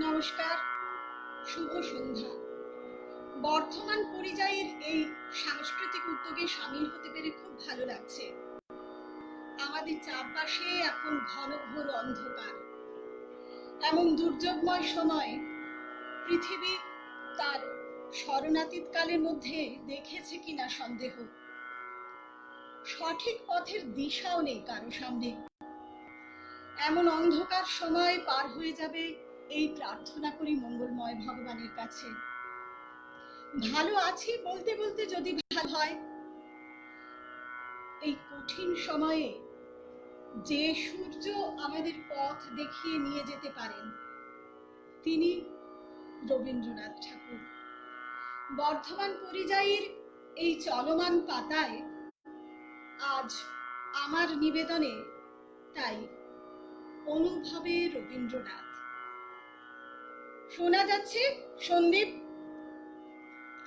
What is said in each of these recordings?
নমস্কার, শুভ সন্ধ্যা। বর্ধমান পরিযায়ীর এই সাংস্কৃতিক উদ্যোগে সামিল হতে পেরে খুব ভালো লাগছে। আমাদের চারপাশে এখন ঘন ঘোর অন্ধকার। এমন দুর্যোগময় সময় পৃথিবী তার শরণাতীত কালের মধ্যে দেখেছে কিনা সন্দেহ। সঠিক পথের দিশাও নেই কারো সামনে। এমন অন্ধকার সময় পার হয়ে যাবে এই প্রার্থনা করি মঙ্গলময় ভগবানের কাছে। ভালো আছি বলতে বলতে যদি ভালো হয়, এই কঠিন সময়ে যে সূর্য আমাদের পথ দেখিয়ে নিয়ে যেতে পারেন তিনি রবীন্দ্রনাথ ঠাকুর। বর্ধমান পরিযায়ীর এই চলমান পাতায় আজ আমার নিবেদনে তাই অনুভবে রবীন্দ্রনাথ। শোনা যাচ্ছে সন্দীপ?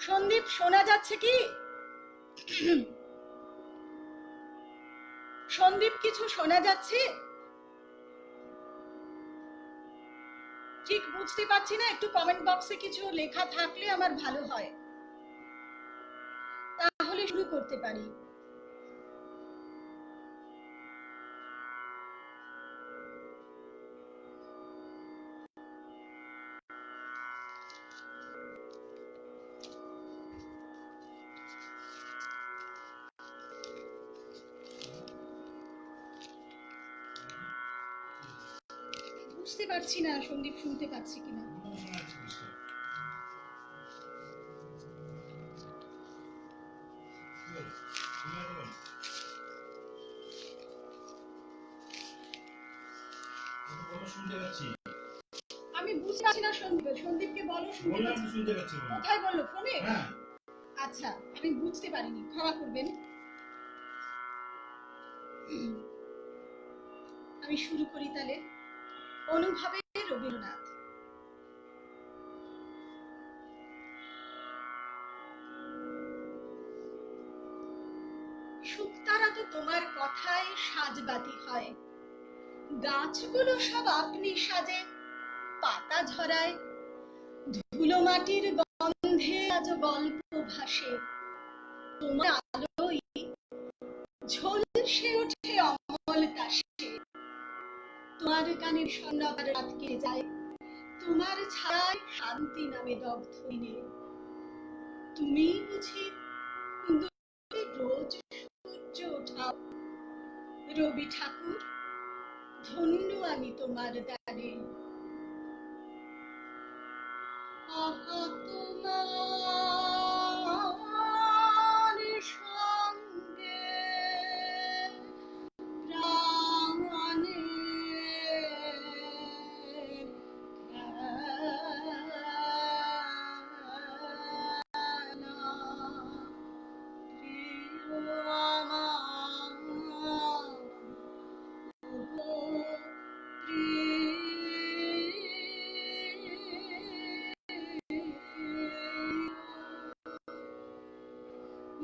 সন্দীপ শোনা যাচ্ছে কি? সন্দীপ কিছু শোনা যাচ্ছে? ঠিক বুঝতে পারছি না, একটু কমেন্ট বক্সে কিছু লেখা থাকলে আমার ভালো হয়, তাহলে শুরু করতে পারি। বুঝতে পারছি না সন্দীপ শুনতে পাচ্ছি কিনা। আমি বুঝতে পারছি না সন্দীপকে বলো শুনতে পাচ্ছি। কোথায় বললো? ফোনে? আচ্ছা, আমি বুঝতে পারিনি, ক্ষমা করবেন। আমি শুরু করি তাহলে। অনুভবে রবীন্দ্রনাথ। শুকতারা তো তোমার কথায় সাজবাতি হয়, গাছগুলো সব আপনি সাজে পাতা ঝরায়, ধুলো মাটির গন্ধে আজ গল্প ভাসে, তোমার আলোয় ঝলসে ওঠে অমল কাশে, তোমার কানে সন্ধ্যাবার রাত কেটে যায়, তোমার ছায়ায় শান্তি নামে দগ্ধ দিনে। তুমি বুঝি রোজ সূর্য ওঠাও, রবি ঠাকুর ধন্য আমি তোমার দানে। আহা তোমার সঙ্গে প্রাণে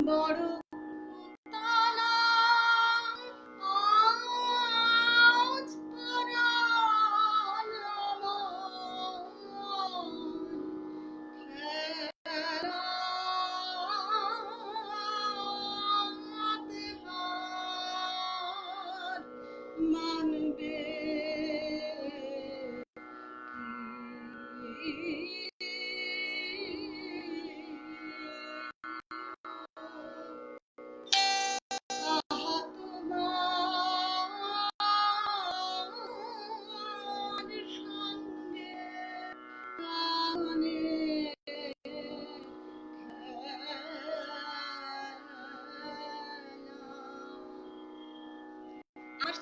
বড় মানবে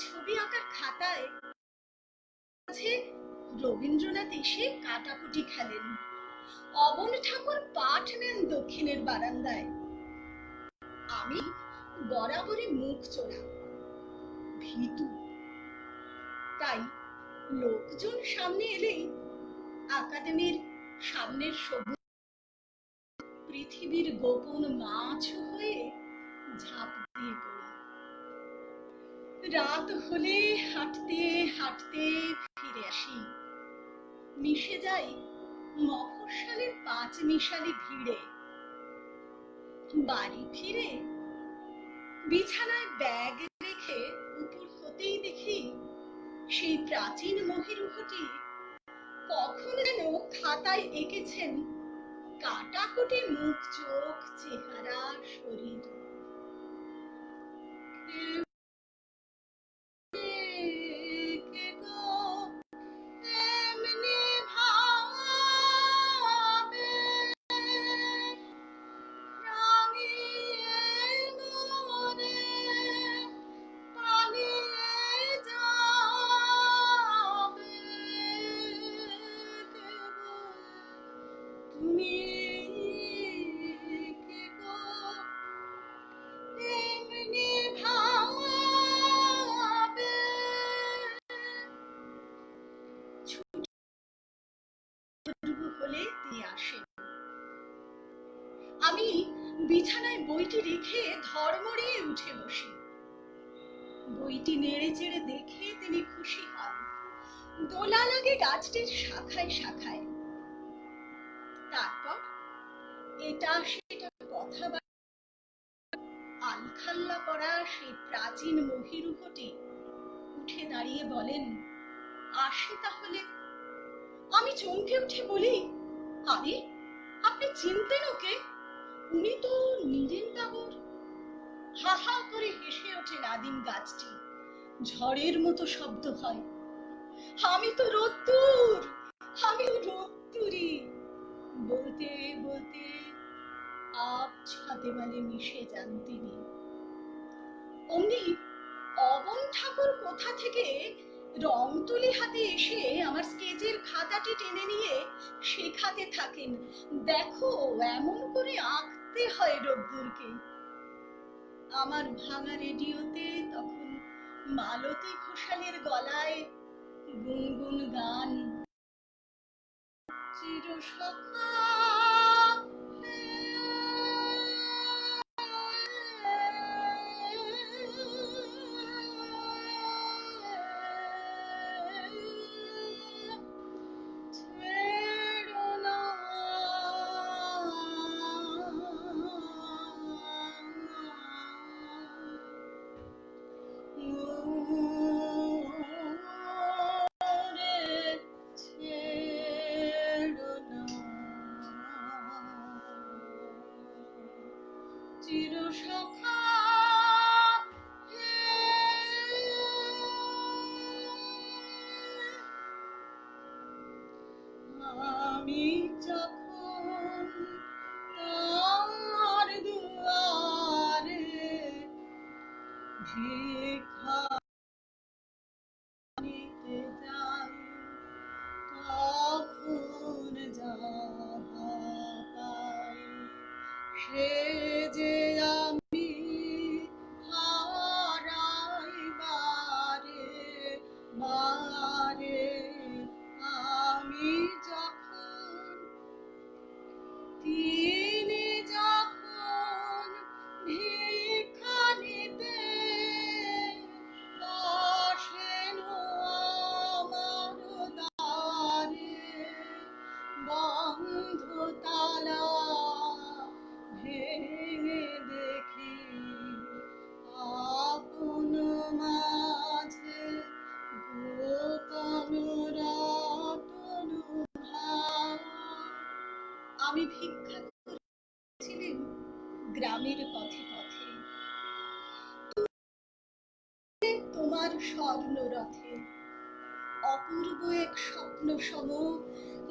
ছবি আঁকার খাতায় রবীন্দ্রনাথ এসে কাটাকুটি খেলেন, অবন ঠাকুর পাঠ নেন দক্ষিণের বারান্দায়। আমি বরাবরই মুখ চোরা, ভীতু, তাই লোকজন সামনে এলেই একাডেমির সামনের সবুজ পৃথিবীর গোপন মাছ হয়ে ঝাঁপ দিয়ে পড়ি। রাত হলে হাঁটতে হাঁটতে ফিরে আসি, মিশে যাই মফস্বলের পাঁচ মিশালি ভিড়ে। বাড়ি ফিরে বিছানায় ব্যাগ রেখে উপর হতেই দেখি সেই প্রাচীন মহিরুহটি কখন যেন খাতায় এঁকেছেন কাটাকুটি মুখ, চোখ, চেহারা, শরীর। হলে তিনি আসেন। আমি বিছানায় বইটি রেখে ধড়মড়িয়ে উঠে বসি। বইটি নেড়ে চেড়ে দেখে তিনি খুশি হন। দোলা লাগে গাছটির শাখায় শাখায়। তারপর এটা সেটা কথা আলখাল্লা করা সেই প্রাচীন মহিরুহটি উঠে দাঁড়িয়ে বলেন, আসি তাহলে। আমি চমকে উঠে বলি, আরে আপনি চিনতেন ওকে? উনি তো নীরেন টাগোর। হা হা করে হেসে ওঠে নাদিম গাছটি। ঝড়ের মতো শব্দ হয়, আমি তো রোদ্দুর, আমি রোদ্দুরি। বলতে বলতে আব ছাদে মানে মিশে যান তিনি। অমনি অবন ঠাকুর কোথা থেকে রং তুলি হাতে এসে আমার স্কেচের খাতাটি টেনে নিয়ে শেখাতে থাকেন, দেখো এমন করে আঁকতে হয় রোদ্দুরকে। আমার ভাঙা রেডিওতে তখন মালতী ঘোষালের গলায় গুনগুন গান, চিরসখা চিরসখা। আমি যখন তার দুয়ারে ভিক্ষা নিতে যাই, তখন যাহা পাই সে যে আমি হারাই বারে বারে। আমি যখন তিনি যখন ভিক্ষা নিতে আসেন আমার দ্বারে, বন্ধ তালা ভেঙে দেখি আপন মাঝে গোপন রতন ভাব। আমি ভিক্ষা করেছিলেন গ্রামের পথে পথে, তোমার স্বর্ণ রথে। অপূর্ব এক স্বপ্ন সম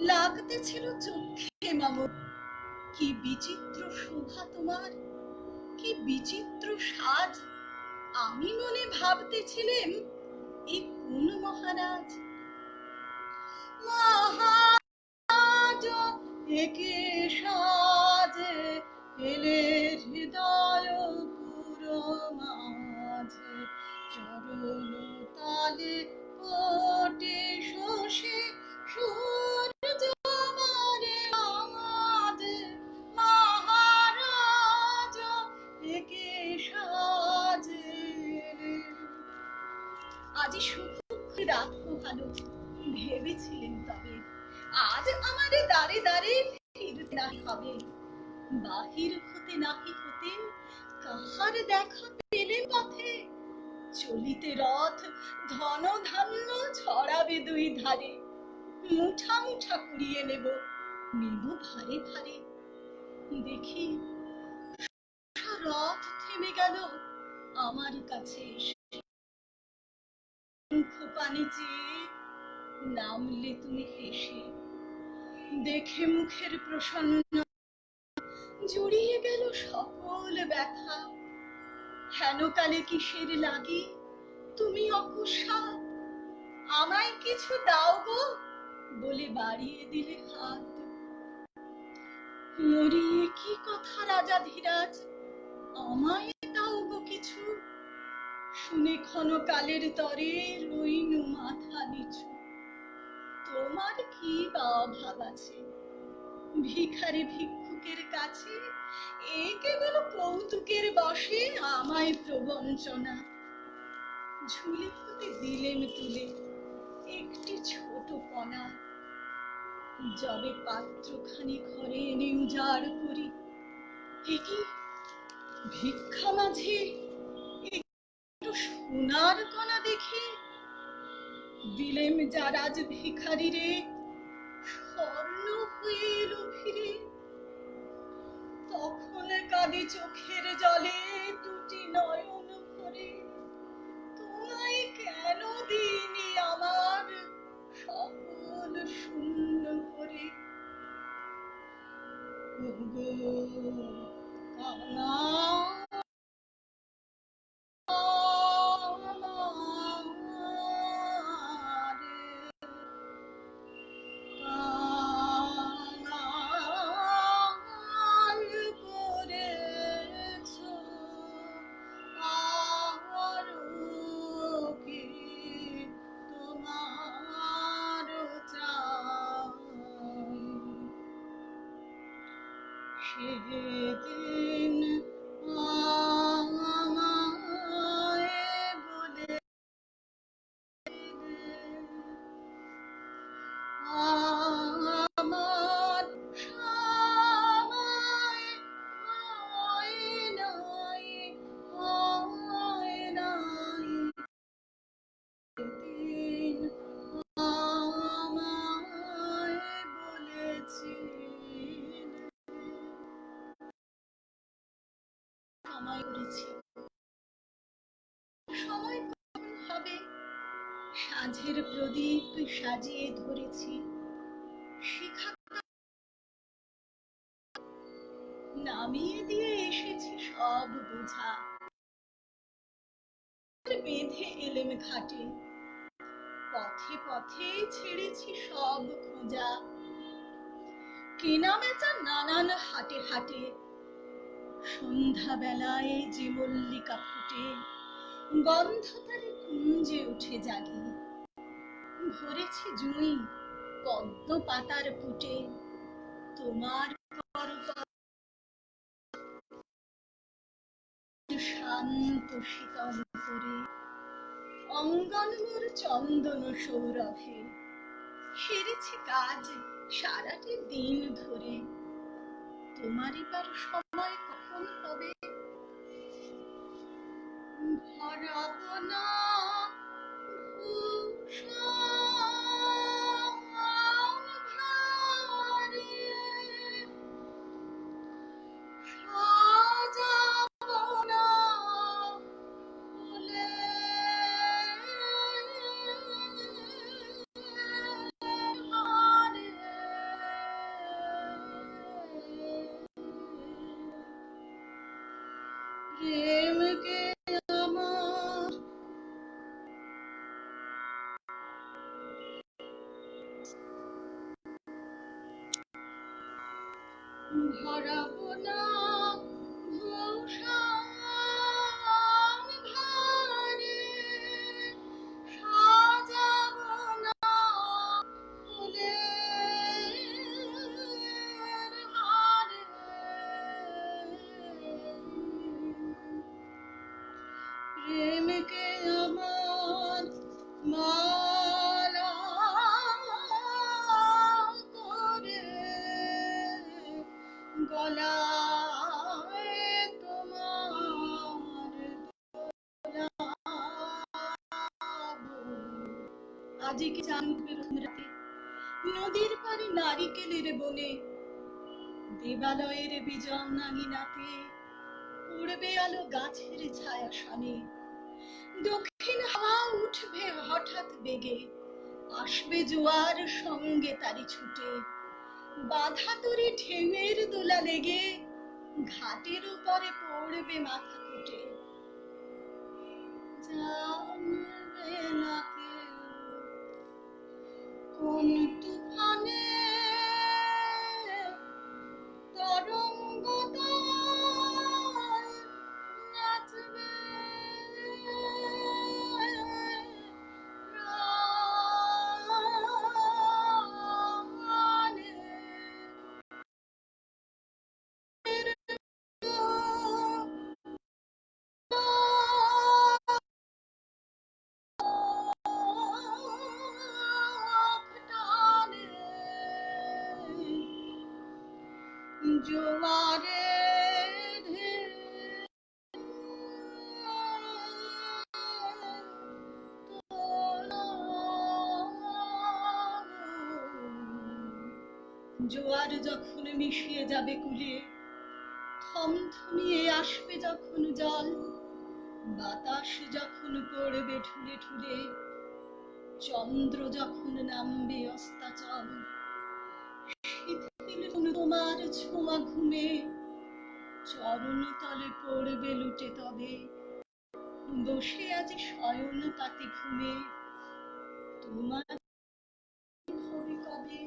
লাগতেছিল চোখে মম। কি বিচিত্র শোভা তোমার, কি বিচিত্র সাজ। আমি মনে ভাবতেছিলেন এ কোন মহারাজ। মহারাজ একে সাজে এলে হৃদয় পুরো মাঝে, চরণ তালে কোটে শোষে সূর্য মারে আজ। মহারাজ একে সাজে। আজি শুভ রাখো ভালো ভেবেছিলেন তবে, আজ আমারে দাঁড়ে দাঁড়ে ফিরতে না হবে, বাহির হতে নাহি হতে কাহার দেখা পেলে পথে, চলিতে রথ ধন ধান্য ছড়াবে দুই ধারে, মুঠা মুঠা কুড়িয়ে নেব নেব ভারে ভারে। দেখি রথ থেমে গেল আমার কাছে এসে, মুখ পানে চেয়ে নামলে তুমি হেসে, দেখে মুখের প্রসন্ন জুড়িয়ে গেল সকল ব্যথা। হেনকালে কিসের লাগি তুমি অকস্মাৎ আমায় কিছু দাও গো বলে বাড়িয়ে দিলে হাত। মরিয়ে কি কথা রাজা ধীরাজ, আমায় দাও গো কিছু, শুনে ক্ষণকালের তরে রইনু মাথা নিচু। তোমার কি বা অভাব আছে ভিখারি ভিক্ষুকের কাছে, এ কেবল কৌতুকের বসে আমায় প্রবঞ্চনা। ঝুলি হতে দিলেন তুলে একটি ছোট কণা, যবে পাত্রখানি ঘরে এনে উজাড় করি, এ কি ভিক্ষা মাঝে একটু সোনার কণা দেখি, দিলেম যারাজ ভিখারি রে স্বর্ণ হয়ে এলো ফিরে। তখন কাঁদে চোখের জলে দুটি নয়ন ভরে, তোমায় কেন দিইনি আমার সকল শূন্য করে। সেদিন আমায় বলে আমার সময় হয় নাই, হয় নাই। সেদিন আমায় বলেছিল সময় করেছি, সময় কখন হবে সাঁঝের প্রদীপ সাজিয়ে ধরেছি, শিখা নামিয়ে দিয়ে এসেছি সব বোঝা, বেঁধে এলেম ঘাটে, পথে পথে ছেড়েছি সব খোঁজা, কেনা বেচা নানান হাটে হাটে, সন্ধ্যা বেলায় যে মল্লিকা ফুটে গন্ধ তারে কুঞ্জে উঠে জাগে, ভরেছি জুঁই পদ্ম পাতার পুটে, তোমার শান্ত শীতল করে, অঙ্গন মোর চন্দন সৌরভে, সেরেছি কাজ সারাটি দিন ধরে, তোমারই পার সময় কখন হবে ভরাবো না প্রেমকে আমার ভরাবো না ভূষণ ভারে, সাজাবো না ফুলের হারে, প্রেমকে আমার মালা সাজিকে চাঁদ উঠবে রাতে, নদীর পারে নারিকেলের বনে, দেবালয়ের বিজন আঙিনাতে উড়বে আলো গাছের ছায়া শনে। দক্ষিণ হাওয়া উঠবে হঠাৎ বেগে, আসবে জোয়ার সঙ্গে তারি ছুটে, বাধা তরি ঢেউয়ের দোলা লেগে ঘাটের উপরে পড়বে মাথা ফুটে। জানবে না কেউ কোন তুফানে তরঙ্গ নাচবে জোয়ারের জোয়ার যখন মিশিয়ে যাবে কুলে, থমথমিয়ে আসবে যখন জল, বাতাস যখন পড়বে ঠুলে ঠুলে, চন্দ্র যখন নামবে অস্তাচল, শিথিল তোমার ছোঁয়া ঘুমে চরণ তলে পড়বে লুটে, তবে বসে আছি শয়ন পাতে ঘুমে, তোমার হবে কবে?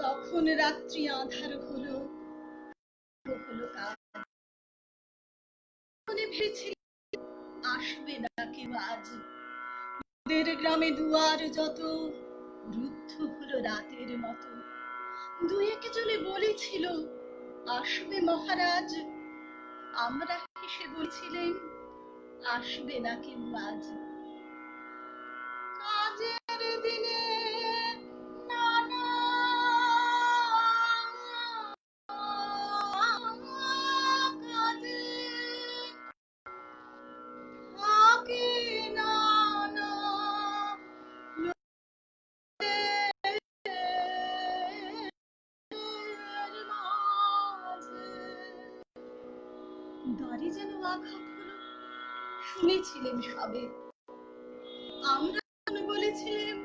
তখন রাত্রি আঁধার হলো, হলো কাজ, মনে ভেবেছিল আসবে না কেউ আজ। ওদের গ্রামে দুয়ার যত রুদ্ধ হলো রাতের মতো, দুই একজনে বলেছিল আসবে মহারাজ, আমরা হেসে বলছিলেন আসবে না কেউ আজ। কাজের দিনে নানা কাজে থাকে নানা দাড়ি যেন আঘাত হলো, শুনেছিলেন সবে, আমরা বলেছিলেন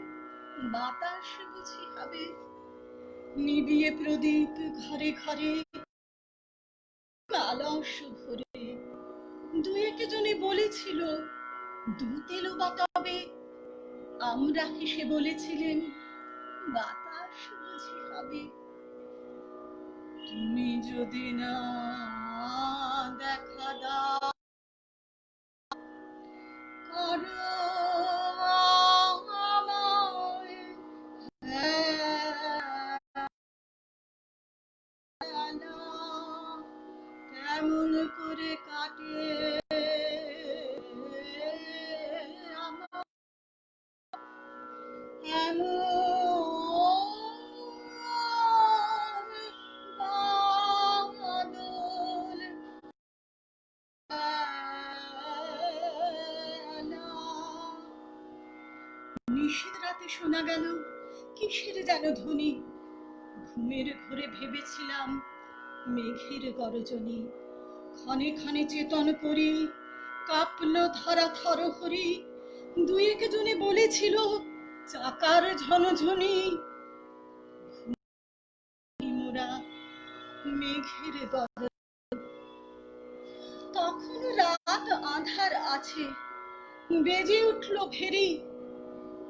বাতাস বুঝি হবে। নিবিয়ে প্রদীপ ঘরে ঘরে আলস ভরে, দুই একজনে বলেছিল দুধ এলো বা তবে, আমরা হেসে বলেছিলেন বাতাস বুঝি হবে। তুমি যদি না দেখা দাও করো আমায়, কেমন করে কাটে আমার এমন কোথায় শোনা গেল কিসের যেন ধ্বনি। ঘুমের ঘোরে ভেবেছিলাম মেঘের গরজনী। ক্ষণে ক্ষণে চেতন করি কাঁপল ধরা থরহরি। দুই একজনে বলেছিল চাকার ঝনঝনি। মোরা মেঘের গরজ। তখন রাত আঁধার আছে, বেজে উঠল ভেরি।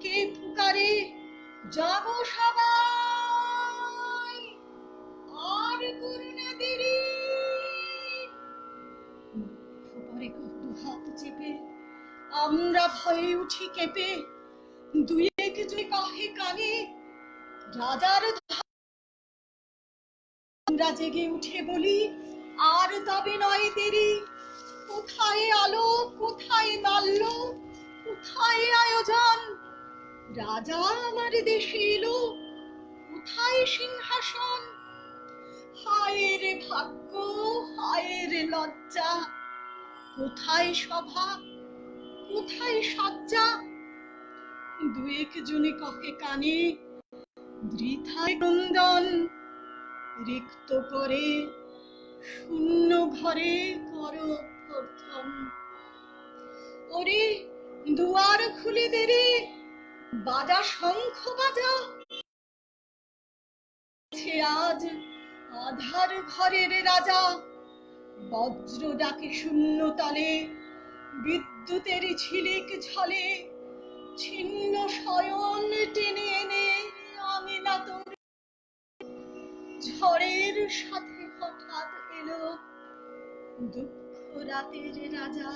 কে পুকারে যাব সবাই, আর করুণা দেরি। খবরে দুহাত চেপে আমরা ভয়ে উঠি কেঁপে। দুই একজনে কহে কানে রাজার। আমরা জেগে উঠে বলি আর তবে নয় দেরি। কোথায় আলো, কোথায় মাল্য, কোথায় আয়োজন? রাজা আমার দেশে এলো, কোথায় সিংহাসন? হায় রে ভাগ্য, হায় রে লজ্জা, কোথায় সভা, কোথায় সজ্জা? দু একজনে কহে কানে বৃথায় ক্রন্দন। রিক্ত করে শূন্য ঘরে করো অভ্যর্থন। ওরে দুয়ার খুলে দে রে, বাজা শঙ্খ বাজা। আজ আধার ঘরের রাজা। বজ্র ডাকে শূন্য তলে, বিদ্যুতের ঝিলিক ঝলে। ছিন্ন শয়ন টেনে এনে আমি না তোর। ঝড়ের সাথে হঠাৎ এলো দুঃখ রাতের রাজা।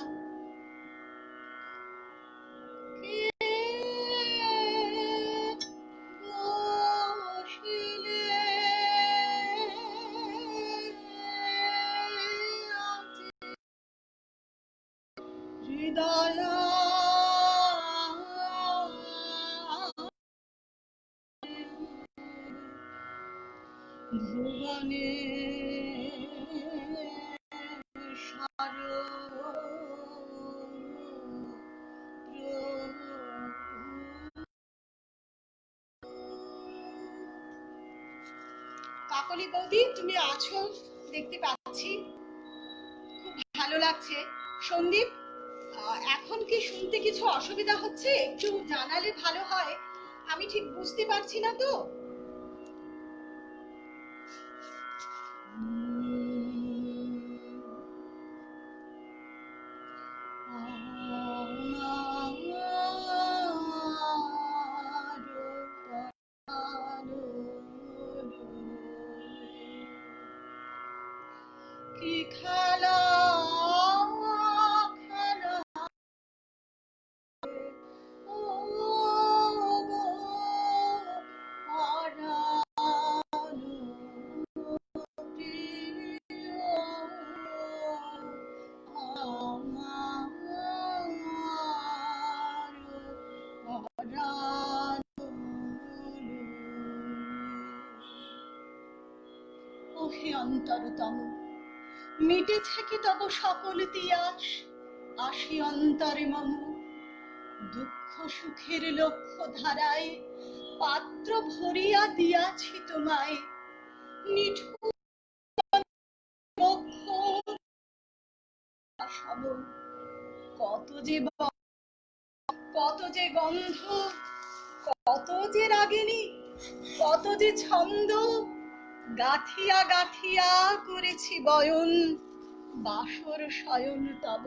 ভুবনে কাকলি বৌদি, তুমি আছো দেখতে পাচ্ছি, খুব ভালো লাগছে। সন্দীপ, এখন কি শুনতে কিছু অসুবিধা হচ্ছে? একটু জানালে ভালো হয়, আমি ঠিক বুঝতে পারছি না তো। কি খেলা খেলা ও গো পরানো প্রিয় আমার পরানো। ওহে অন্তরতম, মিটেছে কি তব সকল তিয়াস? আসি অন্তরে মম, দুঃখ সুখের লক্ষ্য ধারায় পাত্র ভরিয়া দিয়াছি তোমায়। নিঠুর লক্ষ্য সব, কত যে কত যে গন্ধ, কত যে রাগিনী, কত যে ছন্দ। গাথিয়া গাথিয়া করেছি বয়ন, বাসর শয়ন তব।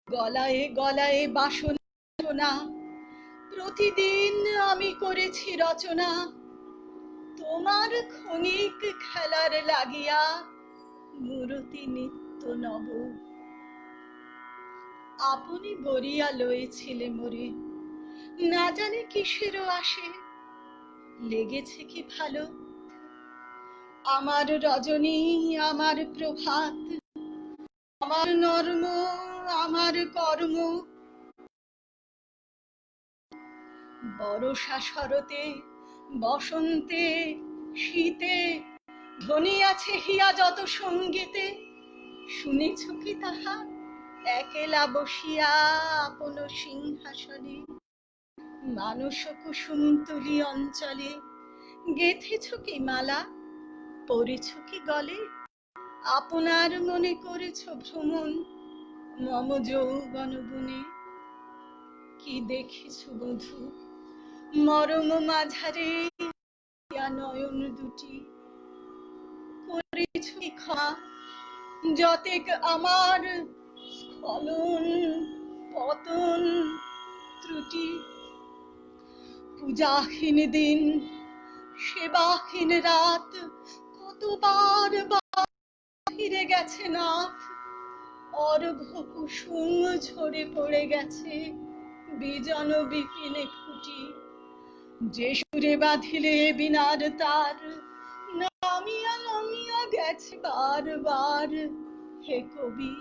গলায় গলায় বাসনা, প্রতিদিন আমি করেছি রচনা। তোমার ক্ষণিক খেলার লাগিয়া মূরতি নিত্য নব। আপনি বরিয়া লয়েছিলে মোরে, না জানি কিসেরও আসে। লেগেছে কি ভালো আমার রজনী, আমার প্রভাত, আমার নর্ম, আমার কর্ম। বরষা শরতে বসন্তে শীতে ধ্বনি আছে হিয়া যত সঙ্গীতে। শুনেছ কি তাহা একলা বসিয়া আপন সিংহাসনে? মানস কুসুমতলি অঞ্চলে গেথেছ কি মালা, পরেছ কি গলে? আপনার মনে করেছ ভ্রমণ মম যৌবন বনে। কি দেখিছ বধূ মরম মাঝারে, নয়ন দুটি করেছ কি ক্ষমা, যতেক আমার স্খলন পতন ত্রুটি। পূজাহীন দিন সেবাহীন রাত, কতবার বাহিরে গেছে নাথ। অর্ঘ কুসুম ঝরে পড়ে গেছে বিজন বিপিনে খুঁটি। যে সুরে বাঁধিলে বিনার তার, নামিয়া নামিয়া গেছে বার বার। হে কবি,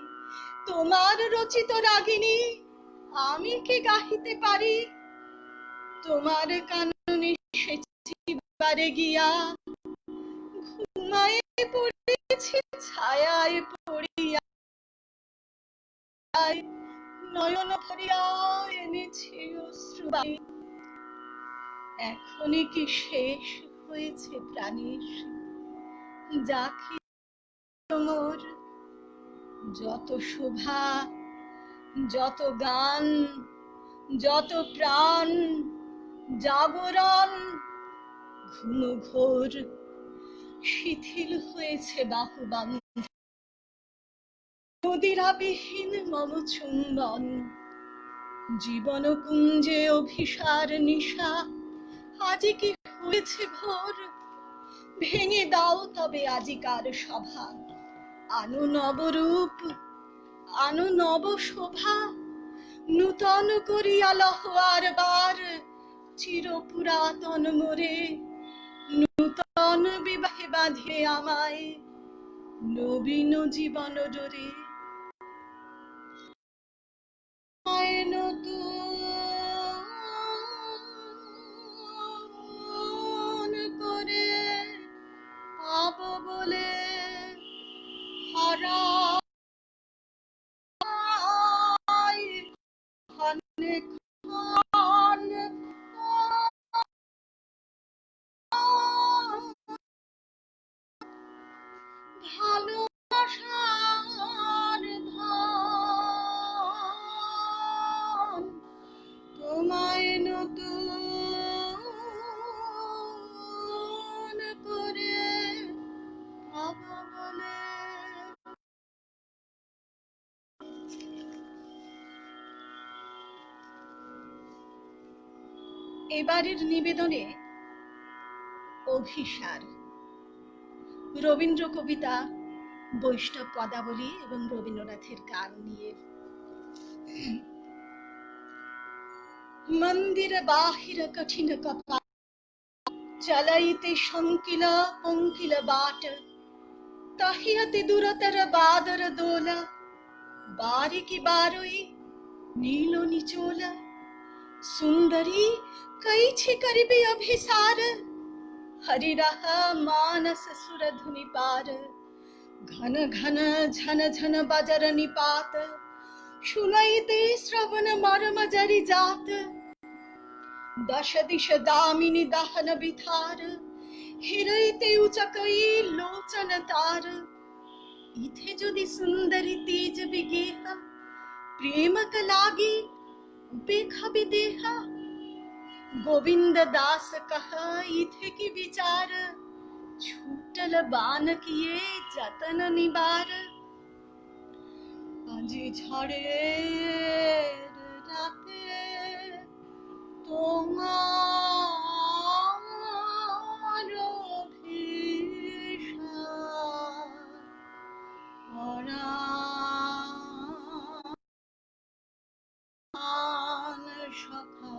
তোমার রচিত রাগিনী আমি কি গাহিতে পারি? তোমার কাননে সেচি বারে গিয়া, ঘুমায়ে পড়েছি ছায়ায় পড়িয়া। নয়ন ভরিয়া এনেছি অশ্রুবাণী, এখনই কি শেষ হয়েছে প্রাণের? যা কি মোর যত শোভা, যত গান, যত প্রাণ, জাগরণ ঘুম ঘোর শিথিল হয়েছে বাহুবান। নদীরাবিহীন মম চুম্বন, জীবন কুঞ্জে অভিসার নিশা আজি কি হয়েছে ভোর। ভেঙে দাও তবে আজিকার সভা, আনো নবরূপ, আনো নব শোভা। নূতন করিয়া লহ আর বার, চির পুরাতন মোরে। নূতন বিবাহে বাঁধে আমায়, নবীন জীবন ডোরে। নতুন করে পাব বলে হারাই ক্ষণে ক্ষণ ভালোবাসার ধন। তোমায় নতুন করে পাব বলে। এবারের নিবেদনে অভিসার, রবীন্দ্র কবিতা, বৈষ্ণব পদাবলী এবং রবীন্দ্রনাথের গান নিয়ে। মন্দির বাহির কঠিন কপা, চলাইতে শঙ্কিল পঙ্কিল বাট। তাহিয়াতে দুরতর বাদর দোলা, বারিকি বারোই নীল নিচোলা। सुंदरी कैछि करिबे अभिसार, हरि रहा मानस सुर धुनि पार। घन घन झन झन बजर निपात, सुनाइते श्रवण मर्म जरि जात। दश दिश दामिनी दहन बिथार, हिरैते उचकई लोचन तार। इथे जोदि सुंदरी तेज बिगेहा, प्रेम क लागी उपेक्षा विदेहा। गोविंद दास कहा इथे की विचार, छूटल बान किए जतन निबार। আজি ঝড়ের রাতে তোমার অভিসার পরাণ সখা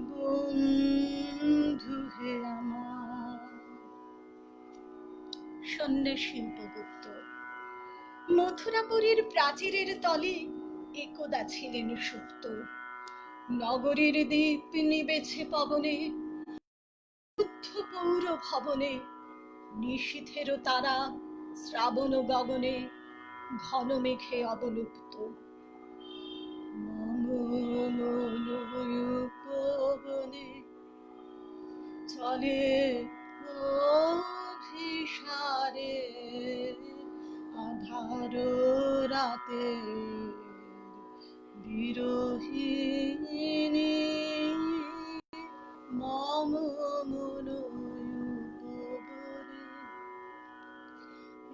বন্ধু হে আমার। সন্ন্যাসী উপগুপ্ত মথুরাপুরীর প্রাচীরের তলে একদা ছিলেন সুপ্ত। নগরীর দীপ নিবেছে পবনে, বুদ্ধ পৌর ভবনে। নিশীথের তারা শ্রাবণ গগনে, ঘন মেঘে অবলুপ্ত। চলে অভিসারে আধার রাতে বিরোহিনী মম মনোয়ুগবনে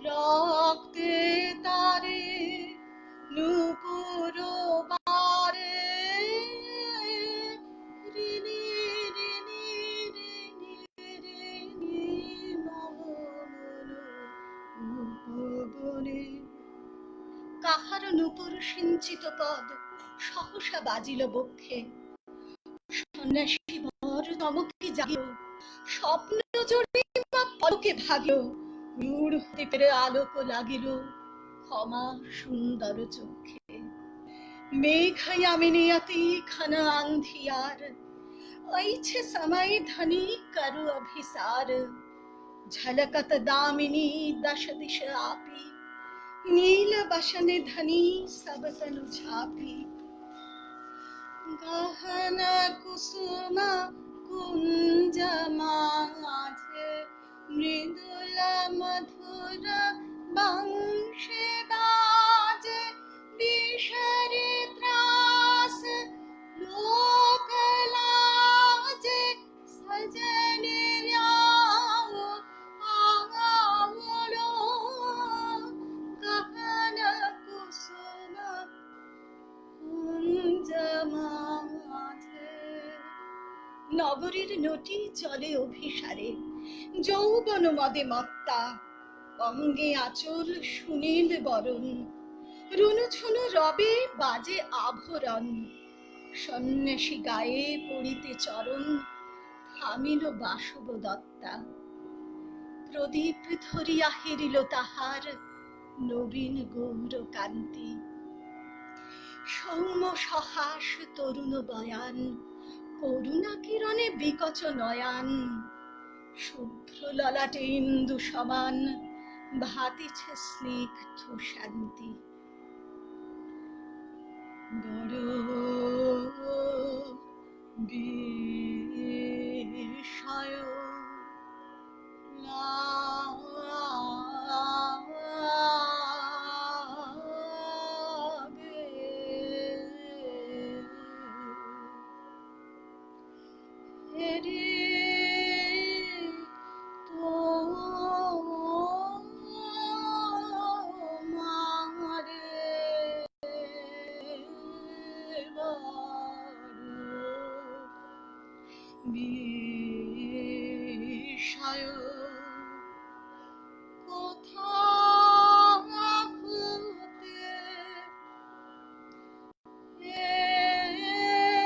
রক্তে তারে নূপুর বারে ঋণী ঋণী ঋণী ঋণী মম মনোয়ুগবনে কাহার নূপুর সিঞ্চিত পদ সহসা বাজিল বক্ষে সন্ন্যাসী ভর চমকে জাগিল স্বপ্ন জোরে বা পলকে ভাগিল রূঢ় হতে পেরে আলোক লাগিল ক্ষমা সুন্দর চক্ষে मेघ यामिनीयति घन अंधियार ऐछे समय धनी करु अभिसार झलकत दामिनी दश दिश आपी नील बसन धनी सब तनु झापी गहन कुसुम कुंज माझे मृदुल मधुर वंशे बाजे विषरे त्रास लोक लाजे सजने आओ आवलो गहन कुसुम কুঞ্জ মাঝে নগরীর নটি চলে অভিসারে যৌবন মদে মত্তা অঙ্গে আঁচল সুনীল বরণ রুনু ঝুনু রবে বাজে আভরণ সন্ন্যাসী গায়ে পড়িতে চরণ থামিল বাসব দত্তা প্রদীপ ধরিয়া হেরিল তাহার নবীন গৌর কান্তি সৌম্য সহাস তরুণ বয়ান করুণা কিরণে বিকচ নয়ান শুভ্র ললাটে ইন্দু সমান ভাতিছে স্নিগ্ধ শান্তি বড় বিষয় বিষয় কোথা হতে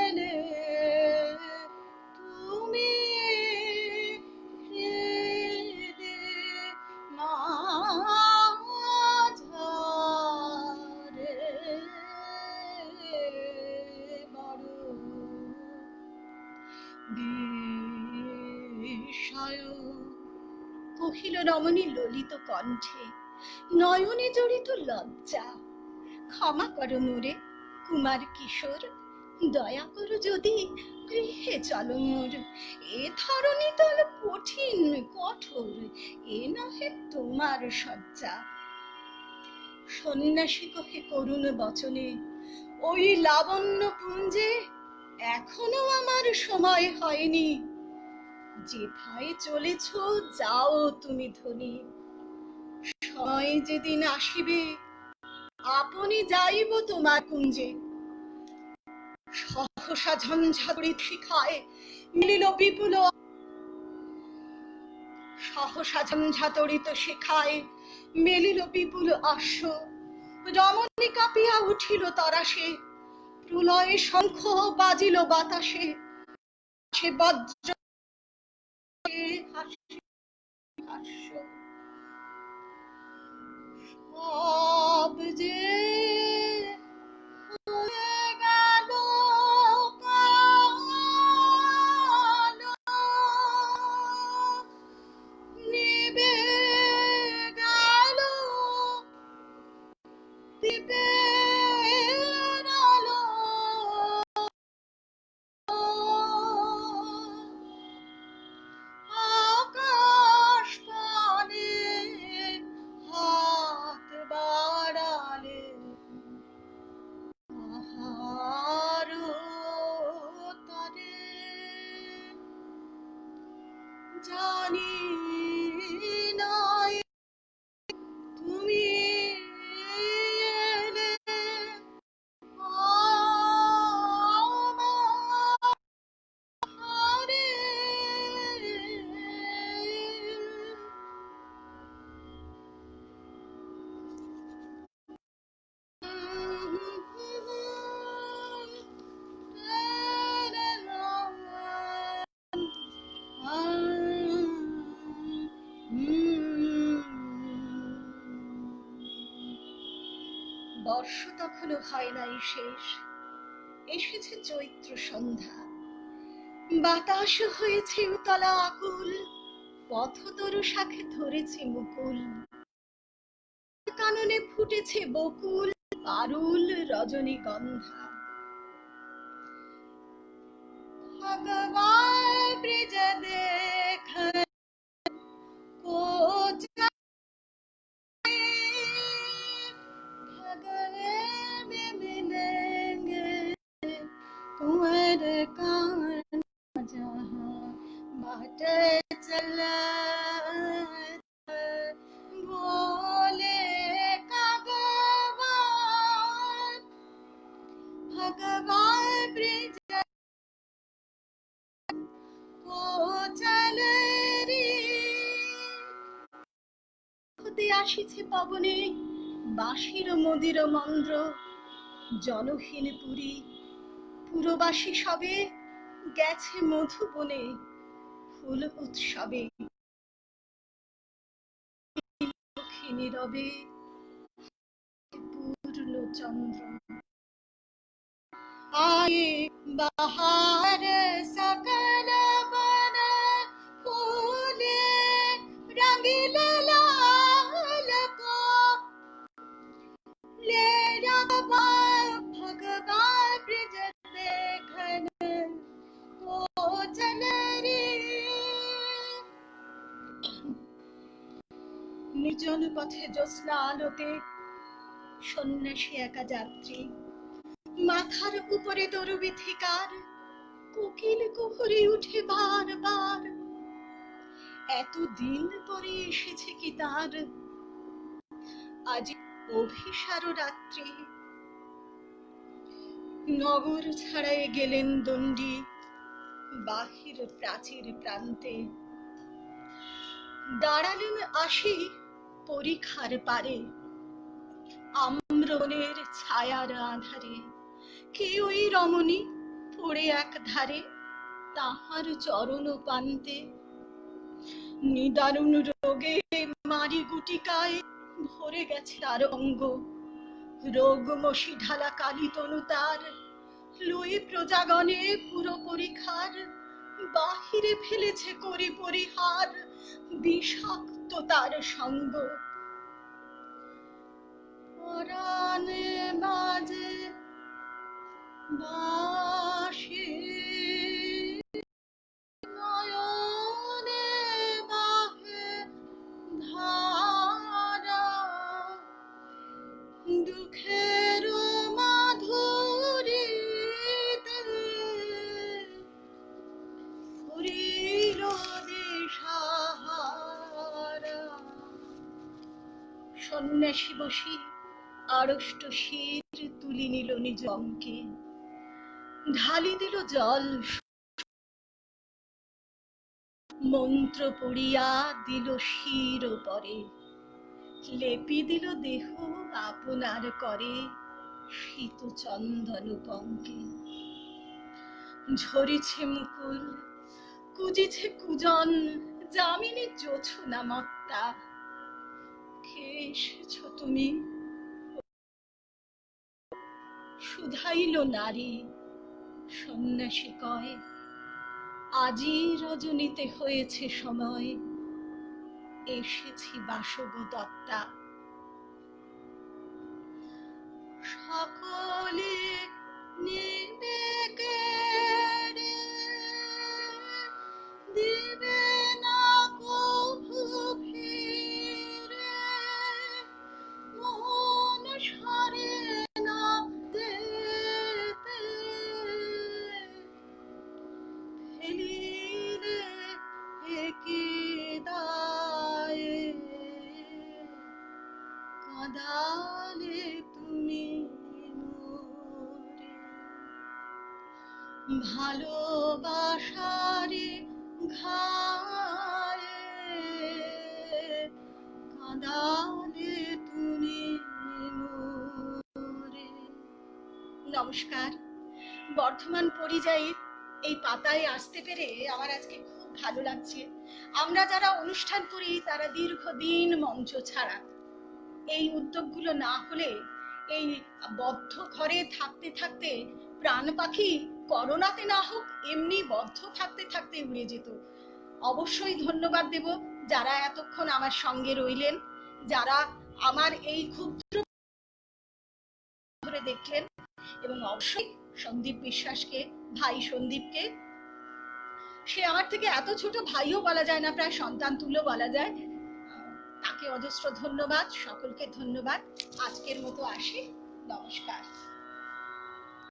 এলে তুমি হৃদে মাঝারে বড় বিষয় কহিল রমণী ললিত কণ্ঠে নয়নে জড়িত লজ্জা ক্ষমা করো মোরে কুমার কিশোর দয়া করো যদি গৃহে চলো মোর এ ধরণী তল কঠিন কঠোর এ নহে তোমার সজ্জা সন্ন্যাসী কহে করুণ বচনে ওই লাবণ্য পুঞ্জে এখনো আমার সময় হয়নি যেথায় চলেছ যাও তুমি ধনী সময় যেদিন আসিবে আপনি যাইব তোমার কুঞ্জে সহসা ঝঞ্ঝাতড়িত শিখায় মিলিল বিপুল সহসা ঝঞ্ঝাতড়িত শিখায় মেলিল বিপুল অশ্ব রমণী কাঁপিয়া উঠিল তরাসে প্রলয় শঙ্খ বাজিল বাতাসে সে বজ্র হাস্য সব যে হয়ে গেল কালো নিবে গেল দ্বীপের আলো বর্ষ তখনও হয় নাই শেষ, এসেছে চৈত্র সন্ধ্যা, বাতাস হয়েছে উতলা আকুল, পথতরু শাখে ধরেছে মুকুল, কাননে ফুটেছে বকুল, পারুল রজনীগন্ধা। ভগবান ব্রিজ দেখ को भगवे में मिलेंगे कुंवर कान जहाँ बाट चला बोले भगवान भगवान ब्रिज को चल रे হতে আসিছে পবনে বাঁশির মদির মন্দ্র, জনহীন পুরী পুরবাসী সবে গেছে মধুবনে ফুল উৎসবে, নীরবে পূর্ণ চন্দ্র आए बहार सकल वन फूले रंगीन लाल को ले भगवान ब्रिज देखन को चल रे। নির্জন পথে জ্যোৎস্না আলোতে সন্ন্যাসী একা যাত্রী, মাথার উপরে তরুবিথিকার, কোকিল কুহুরি উঠে বারবার, এতদিন পরে এসেছে কি তার আজ অভিসার রাত্রি। নগর ছাড়াই গেলেন দণ্ডী বাহির প্রাচীর প্রান্তে, দাঁড়ালেন আসি পরিখার পারে, আম্রবনের ছায়ার আধারে, কে ওই রমণী পড়ে এক ধারে তাহার চরণ পান্তে, নিদারুণ রোগে মারি গুটিকায় ভরে গেছে তার অঙ্গ, রোগমশি ঢালা কালী তনু তার, লই প্রজাগণে পুরো পরিখার, বাহিরে ফেলেছে করি পরিহার, বিষাক্ত তার সঙ্গ। পরাণে বাজে বাঁশি, নয়নে বাহে ধারা, দুঃখের মাধুরীতে ফুরিল দিশাহারা। সন্ন্যাসী বসি আড়ষ্ট শির তুলি নিল নিজ অঙ্কে, ঢালি দিল জল, মন্ত্র পড়িয়া দিল শির পরে, লেপি দিল দেহ আপনার করে শীত চন্দন পঙ্কে। ঝরিছে মুকুল, কুজিছে কুজন, যামিনী জোছনা মত্তা, কে এসেছ তুমি শুধাইল নারী। সন্ন্যাসী কয় আজি রজনীতে হয়েছে সময়, এসেছি বাসব দত্তা। সকলে নিবেকে দিবে না কভু ফিরে, মন সারে না যেতে, ফেলিলে একে দায়ে, কাঁদালে তুমি মোরে। ভালোবাসারে ঘায়ে কাঁদালে তুমি মোরে। নমস্কার, বর্ধমান পরিযায়ী এই পাতায় আসতে পেরে আমার আজকে খুব ভালো লাগছে। আমরা যারা অনুষ্ঠান করি তারা দীর্ঘদিন মঞ্চ ছাড়া, এই উদ্যোগগুলো না হলে এই বদ্ধ ঘরে থাকতে থাকতে প্রাণ পাখি করোনাতে না হোক এমনি বদ্ধ থাকতে থাকতে উড়ে যেত। অবশ্যই ধন্যবাদ দেব যারা এতক্ষণ আমার সঙ্গে রইলেন, যারা আমার এই ক্ষুদ্র ধরে দেখলেন, এবং অবশ্যই সন্দীপ বিশ্বাসকে, ভাই সন্দীপকে, সে আমার থেকে এত ছোট ভাইও বলা যায় না, প্রায় সন্তান তুল্য বলা যায়, তাকে অজস্র ধন্যবাদ। সকলকে ধন্যবাদ। আজকের মতো আসি, নমস্কার।